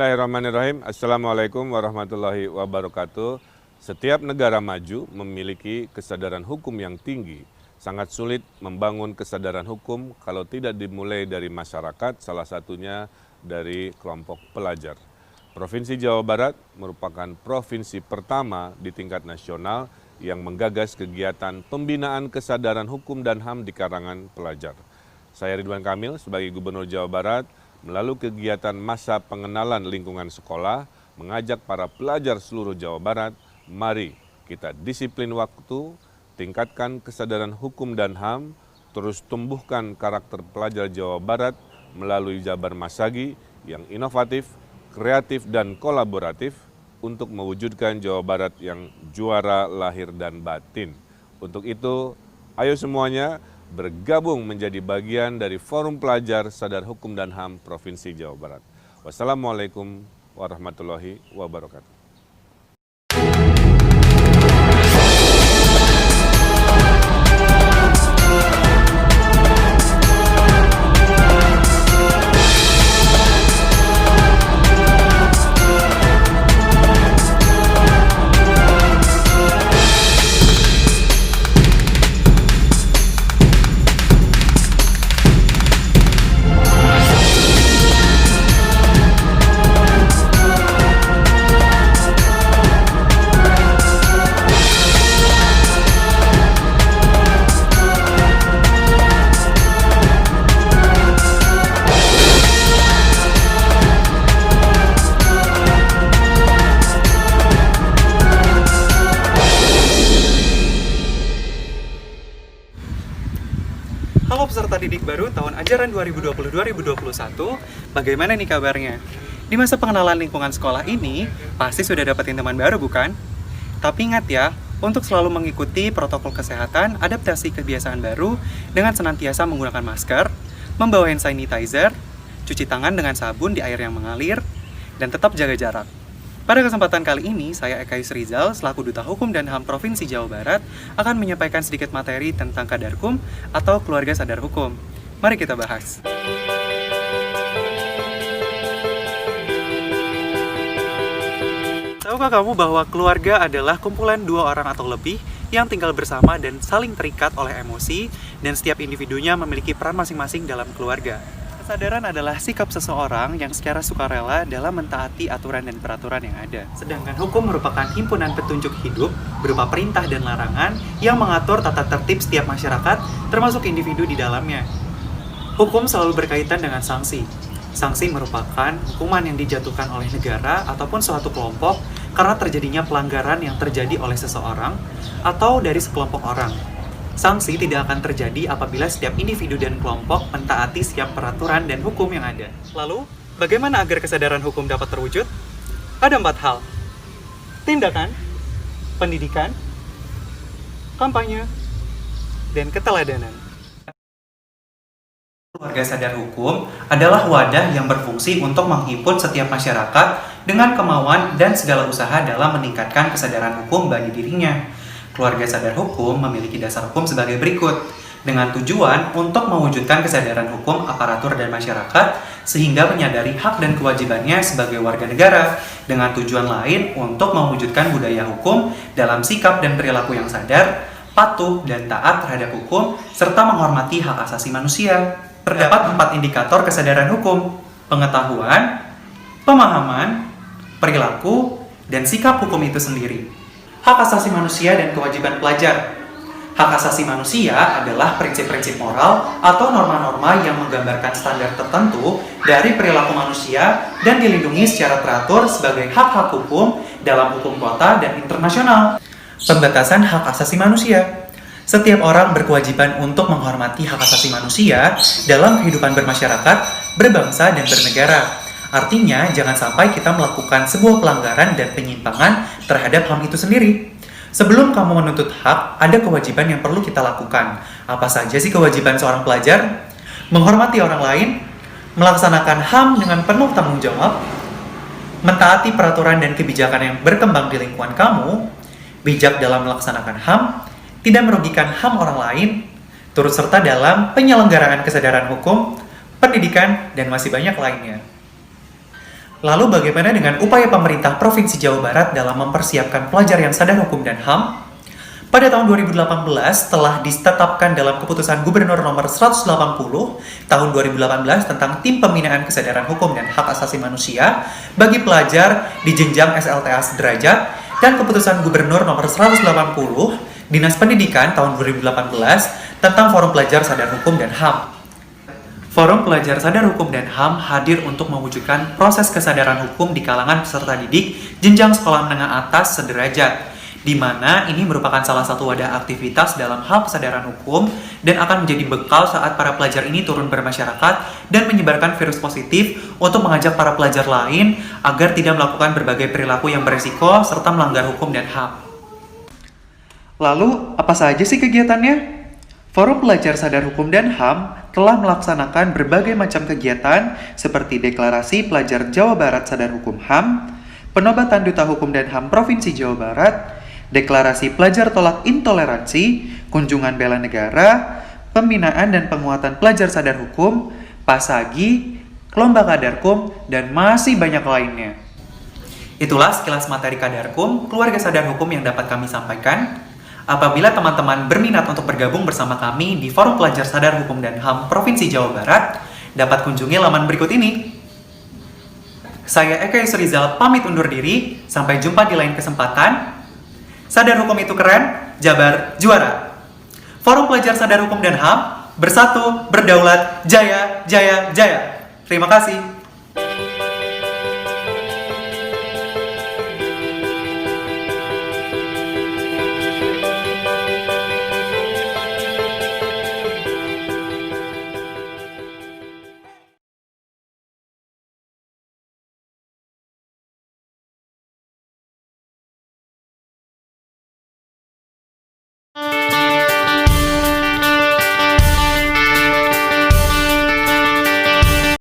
Bismillahirrahmanirrahim. Assalamualaikum warahmatullahi wabarakatuh. Setiap negara maju memiliki kesadaran hukum yang tinggi. Sangat sulit membangun kesadaran hukum kalau tidak dimulai dari masyarakat, salah satunya dari kelompok pelajar. Provinsi Jawa Barat merupakan provinsi pertama di tingkat nasional yang menggagas kegiatan pembinaan kesadaran hukum dan HAM di kalangan pelajar. Saya Ridwan Kamil sebagai Gubernur Jawa Barat melalui kegiatan masa pengenalan lingkungan sekolah, mengajak para pelajar seluruh Jawa Barat, mari kita disiplin waktu, tingkatkan kesadaran hukum dan HAM, terus tumbuhkan karakter pelajar Jawa Barat melalui Jabar Masagi yang inovatif, kreatif, dan kolaboratif untuk mewujudkan Jawa Barat yang juara lahir dan batin. Untuk itu, ayo semuanya bergabung menjadi bagian dari Forum Pelajar Sadar Hukum dan HAM Provinsi Jawa Barat. Wassalamualaikum warahmatullahi wabarakatuh. Halo peserta didik baru tahun ajaran 2020-2021, bagaimana nih kabarnya? Di masa pengenalan lingkungan sekolah ini, pasti sudah dapetin teman baru bukan? Tapi ingat ya, untuk selalu mengikuti protokol kesehatan, adaptasi kebiasaan baru dengan senantiasa menggunakan masker, membawa hand sanitizer, cuci tangan dengan sabun di air yang mengalir, dan tetap jaga jarak. Pada kesempatan kali ini, saya Eka Yusrizal, selaku Duta Hukum dan HAM Provinsi Jawa Barat, akan menyampaikan sedikit materi tentang Kadarkum atau Keluarga Sadar Hukum. Mari kita bahas. Tahukah kamu bahwa keluarga adalah kumpulan dua orang atau lebih yang tinggal bersama dan saling terikat oleh emosi, dan setiap individunya memiliki peran masing-masing dalam keluarga. Kesadaran adalah sikap seseorang yang secara sukarela dalam mentaati aturan dan peraturan yang ada. Sedangkan hukum merupakan himpunan petunjuk hidup berupa perintah dan larangan yang mengatur tata tertib setiap masyarakat, termasuk individu di dalamnya. Hukum selalu berkaitan dengan sanksi. Sanksi merupakan hukuman yang dijatuhkan oleh negara ataupun suatu kelompok karena terjadinya pelanggaran yang terjadi oleh seseorang atau dari sekelompok orang. Sanksi tidak akan terjadi apabila setiap individu dan kelompok mentaati setiap peraturan dan hukum yang ada. Lalu, bagaimana agar kesadaran hukum dapat terwujud? Ada 4 hal. Tindakan, pendidikan, kampanye, dan keteladanan. Keluarga Sadar Hukum adalah wadah yang berfungsi untuk menghimpun setiap masyarakat dengan kemauan dan segala usaha dalam meningkatkan kesadaran hukum bagi dirinya. Keluarga Sadar Hukum memiliki dasar hukum sebagai berikut, dengan tujuan untuk mewujudkan kesadaran hukum aparatur dan masyarakat sehingga menyadari hak dan kewajibannya sebagai warga negara, dengan tujuan lain untuk mewujudkan budaya hukum dalam sikap dan perilaku yang sadar, patuh dan taat terhadap hukum, serta menghormati hak asasi manusia. Terdapat 4 indikator kesadaran hukum: pengetahuan, pemahaman, perilaku, dan sikap hukum itu sendiri. Hak asasi manusia dan kewajiban pelajar. Hak asasi manusia adalah prinsip-prinsip moral atau norma-norma yang menggambarkan standar tertentu dari perilaku manusia dan dilindungi secara teratur sebagai hak-hak hukum dalam hukum kota dan internasional. Pembatasan hak asasi manusia. Setiap orang berkewajiban untuk menghormati hak asasi manusia dalam kehidupan bermasyarakat, berbangsa, dan bernegara. Artinya, jangan sampai kita melakukan sebuah pelanggaran dan penyimpangan terhadap HAM itu sendiri. Sebelum kamu menuntut hak, ada kewajiban yang perlu kita lakukan. Apa saja sih kewajiban seorang pelajar? Menghormati orang lain, melaksanakan HAM dengan penuh tanggung jawab, mentaati peraturan dan kebijakan yang berkembang di lingkungan kamu, bijak dalam melaksanakan HAM, tidak merugikan HAM orang lain, turut serta dalam penyelenggaraan kesadaran hukum, pendidikan, dan masih banyak lainnya. Lalu bagaimana dengan upaya pemerintah Provinsi Jawa Barat dalam mempersiapkan pelajar yang sadar hukum dan HAM? Pada tahun 2018 telah ditetapkan dalam keputusan Gubernur nomor 180 tahun 2018 tentang Tim Pembinaan Kesadaran Hukum dan Hak Asasi Manusia bagi pelajar di jenjang SLTA sederajat dan keputusan Gubernur nomor 180 Dinas Pendidikan tahun 2018 tentang Forum Pelajar Sadar Hukum dan HAM. Forum Pelajar Sadar Hukum dan HAM hadir untuk mewujudkan proses kesadaran hukum di kalangan peserta didik jenjang sekolah menengah atas sederajat, di mana ini merupakan salah satu wadah aktivitas dalam hal kesadaran hukum dan akan menjadi bekal saat para pelajar ini turun bermasyarakat dan menyebarkan virus positif untuk mengajak para pelajar lain agar tidak melakukan berbagai perilaku yang berisiko serta melanggar hukum dan HAM. Lalu, apa saja sih kegiatannya? Forum Pelajar Sadar Hukum dan HAM telah melaksanakan berbagai macam kegiatan seperti Deklarasi Pelajar Jawa Barat Sadar Hukum HAM, Penobatan Duta Hukum dan HAM Provinsi Jawa Barat, Deklarasi Pelajar Tolak Intoleransi, Kunjungan Bela Negara, Pembinaan dan Penguatan Pelajar Sadar Hukum, Pasagi, Lomba Kadarkum, dan masih banyak lainnya. Itulah sekilas materi Kadarkum, keluarga sadar hukum yang dapat kami sampaikan. Apabila teman-teman berminat untuk bergabung bersama kami di Forum Pelajar Sadar Hukum dan HAM Provinsi Jawa Barat, dapat kunjungi laman berikut ini. Saya Eka Yusrizal pamit undur diri, sampai jumpa di lain kesempatan. Sadar hukum itu keren, Jabar juara. Forum Pelajar Sadar Hukum dan HAM, bersatu, berdaulat, jaya, jaya, jaya. Terima kasih.